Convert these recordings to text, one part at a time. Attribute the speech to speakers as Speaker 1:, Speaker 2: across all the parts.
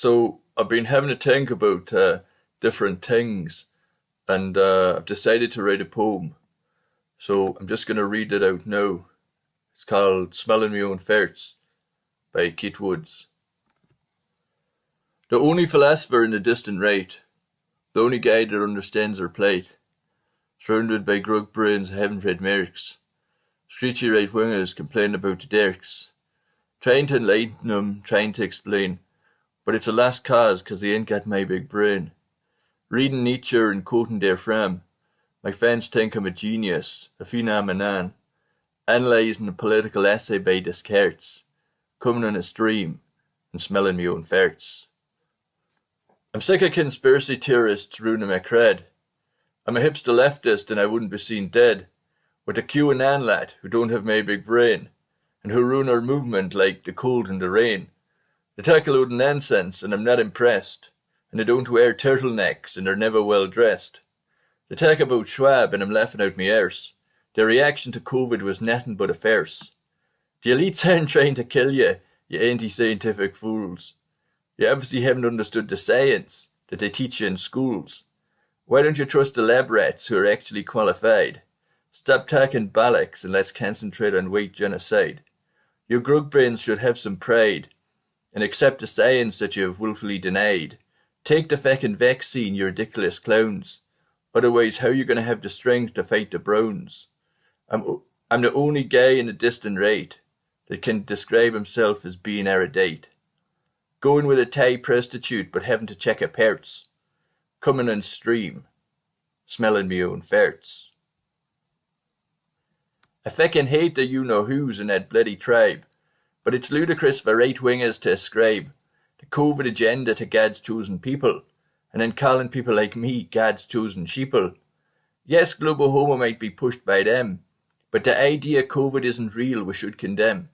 Speaker 1: So I've been having to think about different things, and I've decided to write a poem. So I'm just going to read it out now. It's called Smellin' My Own Ferts by Keith Woods. The only philosopher in the distant right, the only guy that understands her plight, surrounded by grug brains, haven't-read mercs, streety right-wingers complain about the derks, trying to enlighten them, trying to explain, but it's a lost cause 'cause they ain't got my big brain. Reading Nietzsche and quoting their Fram, my fans think I'm a genius, a phenomenon, analysing a political essay by Descartes, coming on a stream and smelling me own farts. I'm sick of conspiracy theorists ruining my cred. I'm a hipster leftist and I wouldn't be seen dead with a QAnon lad who don't have my big brain and who ruin our movement like the cold and the rain. They talk a load of nonsense and I'm not impressed, and they don't wear turtlenecks and they're never well dressed. They talk about Schwab and I'm laughing out my arse. Their reaction to COVID was nothing but a farce. The elites aren't trying to kill you, you anti-scientific fools. You obviously haven't understood the science that they teach you in schools. Why don't you trust the lab rats who are actually qualified? Stop talking bollocks and let's concentrate on white genocide. Your grug brains should have some pride and accept the science that you have willfully denied. Take the feckin' vaccine, you ridiculous clowns. Otherwise, how you gonna have the strength to fight the Browns? I'm the only guy in the distant right that can describe himself as being erudite. Going with a Thai prostitute but having to check her parts. Coming on stream, smelling me own farts. I feckin' hate the you-know-who's in that bloody tribe, but it's ludicrous for right-wingers to ascribe the COVID agenda to God's chosen people, and then calling people like me God's chosen sheeple. Yes, global homo might be pushed by them, but the idea COVID isn't real we should condemn.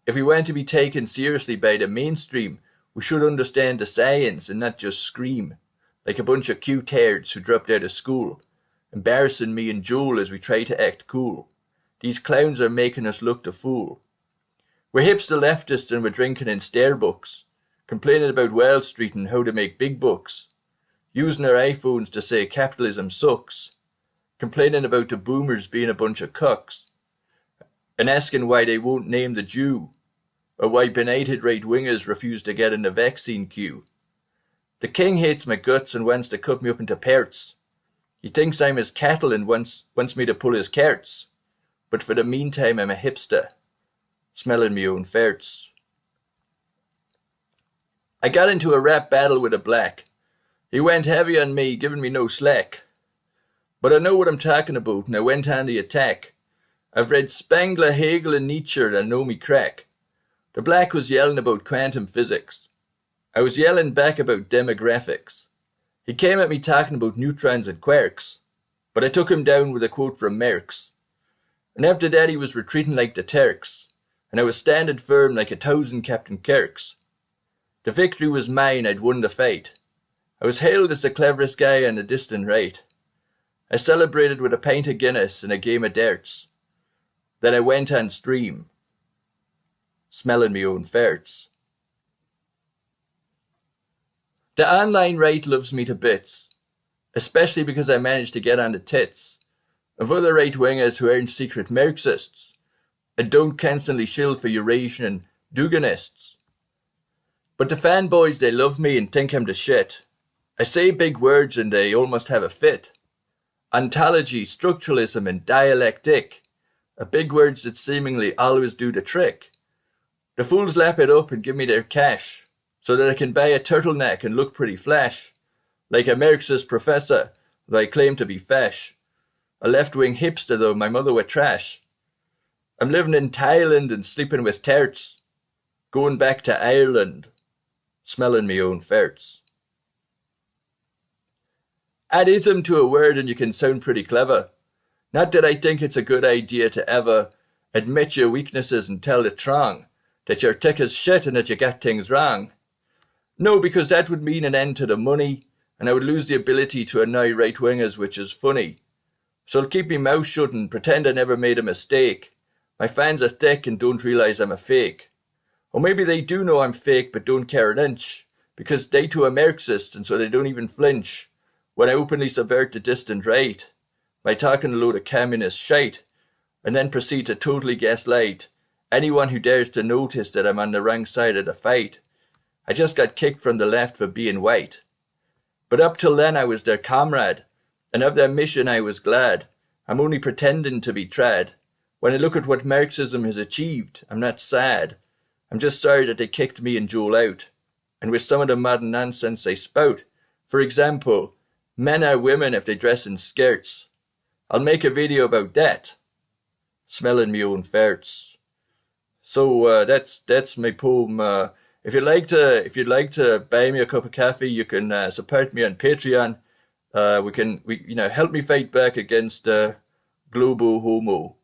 Speaker 1: If we want to be taken seriously by the mainstream, we should understand the science and not just scream, like a bunch of cute tards who dropped out of school, embarrassing me and Joel as we try to act cool. These clowns are making us look the fool. We're hipster leftists and we're drinking in Starbucks, complaining about Wall Street and how to make big bucks, using our iPhones to say capitalism sucks, complaining about the boomers being a bunch of cucks, and asking why they won't name the Jew, or why benighted right-wingers refuse to get in the vaccine queue. The king hates my guts and wants to cut me up into parts. He thinks I'm his cattle and wants me to pull his carts. But for the meantime I'm a hipster, smelling me own farts. I got into a rap battle with a black. He went heavy on me, giving me no slack. But I know what I'm talking about and I went on the attack. I've read Spengler, Hegel and Nietzsche and I know me crack. The black was yelling about quantum physics. I was yelling back about demographics. He came at me talking about neutrons and quarks, but I took him down with a quote from Marx. And after that he was retreating like the Turks, and I was standing firm like 1,000 Captain Kirks. The victory was mine, I'd won the fight. I was hailed as the cleverest guy on the distant right. I celebrated with a pint of Guinness and a game of darts. Then I went on stream, smelling me own farts. The online right loves me to bits, especially because I managed to get on the tits of other right-wingers who aren't secret Marxists and don't constantly shill for Eurasian and Duganists. But the fanboys, they love me and think I'm the shit. I say big words and they almost have a fit. Ontology, structuralism and dialectic are big words that seemingly always do the trick. The fools lap it up and give me their cash so that I can buy a turtleneck and look pretty flash, like a Marxist professor that I claim to be fash. A left-wing hipster though my mother were trash. I'm living in Thailand and sleeping with tarts, going back to Ireland, smelling me own farts. Add ism to a word and you can sound pretty clever. Not that I think it's a good idea to ever admit your weaknesses and tell the wrong, that you're thick as shit and that you got things wrong. No, because that would mean an end to the money and I would lose the ability to annoy right-wingers, which is funny. So I'll keep me mouth shut and pretend I never made a mistake. My fans are thick and don't realise I'm a fake. Or maybe they do know I'm fake but don't care an inch, because they too are Marxists, and so they don't even flinch when I openly subvert the dissident right by talking a load of communist shite, and then proceed to totally gaslight anyone who dares to notice that I'm on the wrong side of the fight. I just got kicked from the left for being white. But up till then I was their comrade, and of their mission I was glad. I'm only pretending to be trad. When I look at what Marxism has achieved, I'm not sad. I'm just sorry that they kicked me and Joel out. And with some of the modern nonsense they spout, for example, men are women if they dress in skirts. I'll make a video about that. Smelling me own ferts. So that's my poem. If you'd like to buy me a cup of coffee, you can support me on Patreon. Help me fight back against Globo Homo.